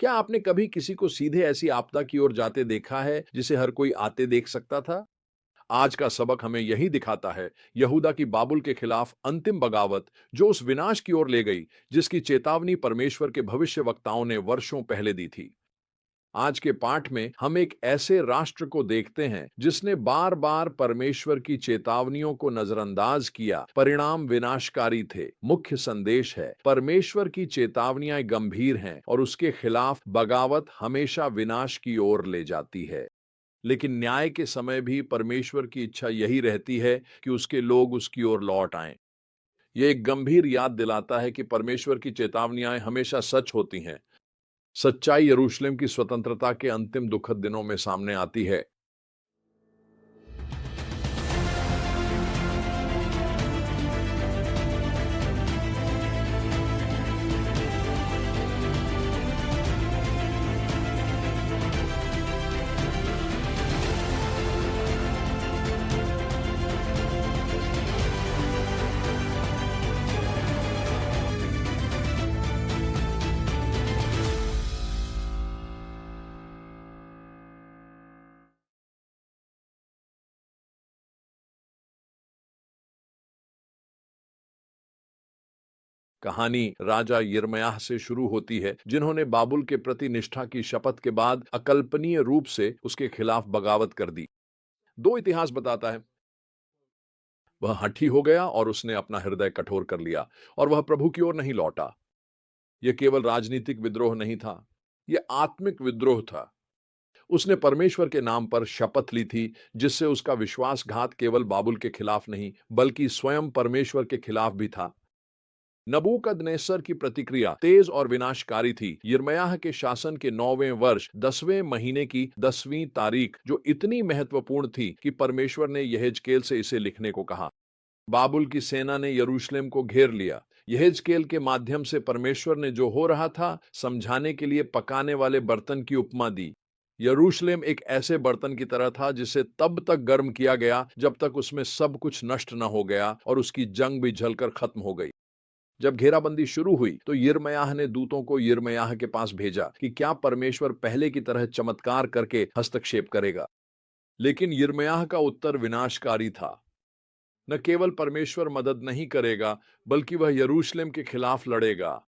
क्या आपने कभी किसी को सीधे ऐसी आपदा की ओर जाते देखा है जिसे हर कोई आते देख सकता था? आज का सबक हमें यही दिखाता है। यहूदा की बाबुल के खिलाफ अंतिम बगावत जो उस विनाश की ओर ले गई, जिसकी चेतावनी परमेश्वर के भविष्यवक्ताओं ने वर्षों पहले दी थी। आज के पाठ में हम एक ऐसे राष्ट्र को देखते हैं जिसने बार बार परमेश्वर की चेतावनियों को नजरअंदाज किया। परिणाम विनाशकारी थे। मुख्य संदेश है, परमेश्वर की चेतावनियां गंभीर हैं और उसके खिलाफ बगावत हमेशा विनाश की ओर ले जाती है। लेकिन न्याय के समय भी परमेश्वर की इच्छा यही रहती है कि उसके लोग उसकी ओर लौट आएं। यह एक गंभीर याद दिलाता है कि परमेश्वर की चेतावनियां हमेशा सच होती हैं। सच्चाई यरूशलेम की स्वतंत्रता के अंतिम दुखद दिनों में सामने आती है। कहानी राजा यिर्मयाह से शुरू होती है, जिन्होंने बाबुल के प्रति निष्ठा की शपथ के बाद अकल्पनीय रूप से उसके खिलाफ बगावत कर दी। दो इतिहास बताता है, वह हठी हो गया और उसने अपना हृदय कठोर कर लिया और वह प्रभु की ओर नहीं लौटा। यह केवल राजनीतिक विद्रोह नहीं था, यह आत्मिक विद्रोह था। उसने परमेश्वर के नाम पर शपथ ली थी, जिससे उसका विश्वासघात केवल बाबुल के खिलाफ नहीं बल्कि स्वयं परमेश्वर के खिलाफ भी था। नबूकदनेस्सर की प्रतिक्रिया तेज और विनाशकारी थी। यिर्मयाह के शासन के 9वें वर्ष 10वें महीने की 10वीं तारीख, जो इतनी महत्वपूर्ण थी कि परमेश्वर ने यहेजकेल से इसे लिखने को कहा। बाबुल की सेना ने यरूशलेम को घेर लिया। यहेजकेल के माध्यम से परमेश्वर ने जो हो रहा था समझाने के लिए पकाने वाले बर्तन की उपमा दी। यरूशलेम एक ऐसे बर्तन की तरह था जिसे तब तक गर्म किया गया जब तक उसमें सब कुछ नष्ट न हो गया और उसकी जंग भी जलकर खत्म हो गई। जब घेराबंदी शुरू हुई तो यिर्मयाह ने दूतों को यिर्मयाह के पास भेजा कि क्या परमेश्वर पहले की तरह चमत्कार करके हस्तक्षेप करेगा। लेकिन यिर्मयाह का उत्तर विनाशकारी था। न केवल परमेश्वर मदद नहीं करेगा, बल्कि वह यरूशलेम के खिलाफ लड़ेगा।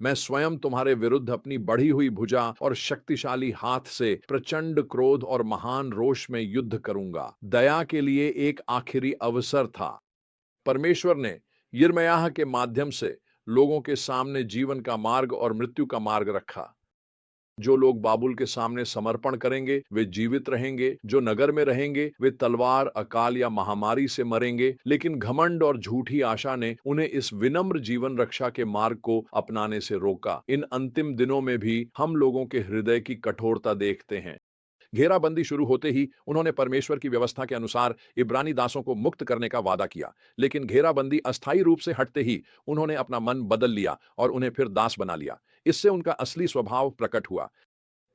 मैं स्वयं तुम्हारे विरुद्ध अपनी बढ़ी हुई भुजा और शक्तिशाली हाथ से प्रचंड क्रोध और महान रोष में युद्ध करूंगा। दया के लिए एक आखिरी अवसर था। परमेश्वर ने यिर्मयाह के माध्यम से लोगों के सामने जीवन का मार्ग और मृत्यु का मार्ग रखा। जो लोग बाबुल के सामने समर्पण करेंगे वे जीवित रहेंगे, जो नगर में रहेंगे वे तलवार, अकाल या महामारी से मरेंगे। लेकिन घमंड और झूठी आशा ने उन्हें इस विनम्र जीवन रक्षा के मार्ग को अपनाने से रोका। इन अंतिम दिनों में भी हम लोगों के हृदय की कठोरता देखते हैं। घेराबंदी शुरू होते ही उन्होंने परमेश्वर की व्यवस्था के अनुसार इब्रानी दासों को मुक्त करने का वादा किया। लेकिन घेराबंदी अस्थायी रूप से हटते ही उन्होंने अपना मन बदल लिया और उन्हें फिर दास बना लिया। इससे उनका असली स्वभाव प्रकट हुआ।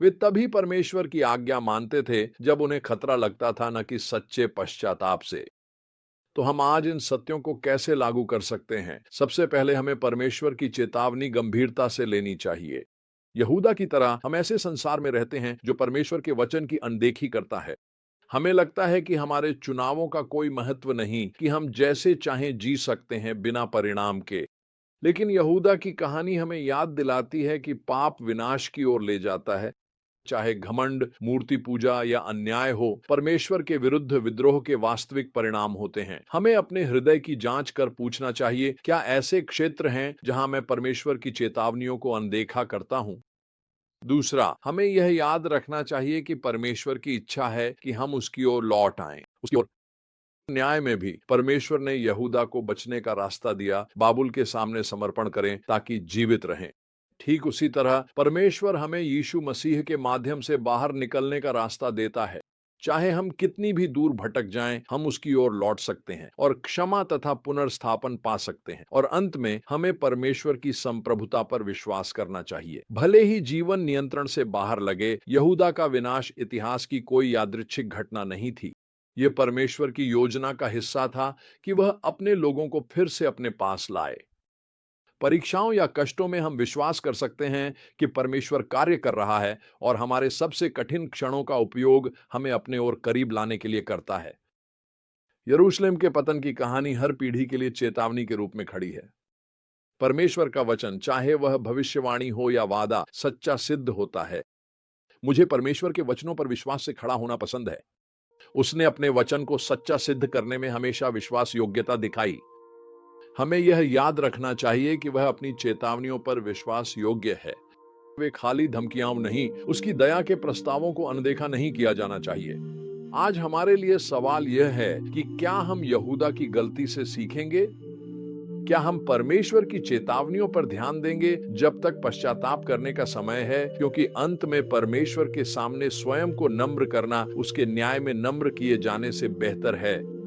वे तभी परमेश्वर की आज्ञा मानते थे जब उन्हें खतरा लगता था, न कि सच्चे पश्चाताप से। तो हम आज इन सत्यों को कैसे लागू कर सकते हैं? सबसे पहले हमें परमेश्वर की चेतावनी गंभीरता से लेनी चाहिए। यहूदा की तरह हम ऐसे संसार में रहते हैं जो परमेश्वर के वचन की अनदेखी करता है। हमें लगता है कि हमारे चुनावों का कोई महत्व नहीं, कि हम जैसे चाहें जी सकते हैं बिना परिणाम के। लेकिन यहूदा की कहानी हमें याद दिलाती है कि पाप विनाश की ओर ले जाता है। चाहे घमंड, मूर्ति पूजा या अन्याय हो, परमेश्वर के विरुद्ध विद्रोह के वास्तविक परिणाम होते हैं। हमें अपने हृदय की जांच कर पूछना चाहिए, क्या ऐसे क्षेत्र हैं जहां मैं परमेश्वर की चेतावनियों को अनदेखा करता हूं? दूसरा, हमें यह याद रखना चाहिए कि परमेश्वर की इच्छा है कि हम उसकी ओर लौट आएं, उसकी ओर। न्याय में भी परमेश्वर ने यहूदा को बचने का रास्ता दिया। बाबुल के सामने समर्पण करें ताकि जीवित रहें। ठीक उसी तरह परमेश्वर हमें यीशु मसीह के माध्यम से बाहर निकलने का रास्ता देता है। चाहे हम कितनी भी दूर भटक जाएं, हम उसकी ओर लौट सकते हैं और क्षमा तथा पुनर्स्थापन पा सकते हैं। और अंत में हमें परमेश्वर की संप्रभुता पर विश्वास करना चाहिए। भले ही जीवन नियंत्रण से बाहर लगे, यहूदा का विनाश इतिहास की कोई यादृच्छिक घटना नहीं थी। यह परमेश्वर की योजना का हिस्सा था कि वह अपने लोगों को फिर से अपने पास लाए। परीक्षाओं या कष्टों में हम विश्वास कर सकते हैं कि परमेश्वर कार्य कर रहा है और हमारे सबसे कठिन क्षणों का उपयोग हमें अपने ओर करीब लाने के लिए करता है। यरूशलेम के पतन की कहानी हर पीढ़ी के लिए चेतावनी के रूप में खड़ी है। परमेश्वर का वचन, चाहे वह भविष्यवाणी हो या वादा, सच्चा सिद्ध होता है। मुझे परमेश्वर के वचनों पर विश्वास से खड़ा होना पसंद है। उसने अपने वचन को सच्चा सिद्ध करने में हमेशा विश्वास योग्यता दिखाई। हमें यह याद रखना चाहिए कि वह अपनी चेतावनियों पर विश्वास योग्य है। वे खाली धमकियां नहीं, उसकी दया के प्रस्तावों को अनदेखा नहीं किया जाना चाहिए। आज हमारे लिए सवाल यह है कि क्या हम यहूदा की गलती से सीखेंगे? क्या हम परमेश्वर की चेतावनियों पर ध्यान देंगे जब तक पश्चाताप करने का समय है? क्योंकि अंत में परमेश्वर के सामने स्वयं को नम्र करना उसके न्याय में नम्र किए जाने से बेहतर है।